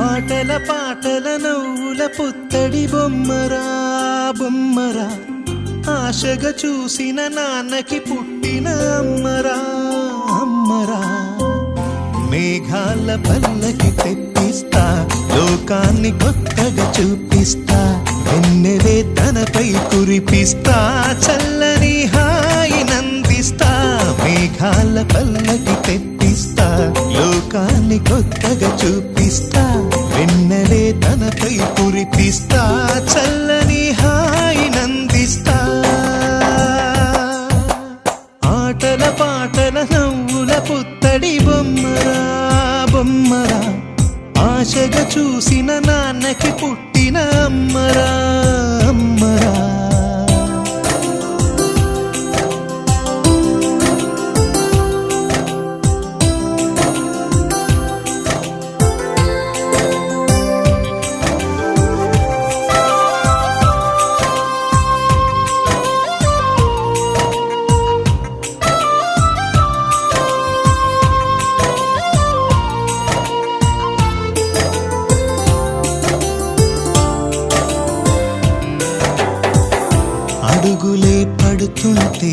ఆటల పాటల నవ్వుల పుత్తడి బొమ్మరా బొమ్మరా, ఆశగా చూసిన నాన్నకి పుట్టిన అమ్మరా అమ్మరా. మేఘాల పల్లకి తెప్పిస్తా, లోకాన్ని కొత్తగా చూపిస్తా, వెన్నెలే తనపై కురిపిస్తా, చల్లని హాయి నందిస్తా. మేఘాల పల్లకి తెప్పిస్తా, లోకాన్ని కొత్తగా చూపిస్తా, వెన్నెలే తనపై కురిపిస్తా, చల్లని హాయి నందిస్తా. ఆటల పాటల నవ్వుల పుత్తడి బొమ్మరా బొమ్మరా, ఆశగా చూసిన నాన్నకి పుట్టిన అమ్మరా అమ్మరా. అడుగులే పడుతుంటే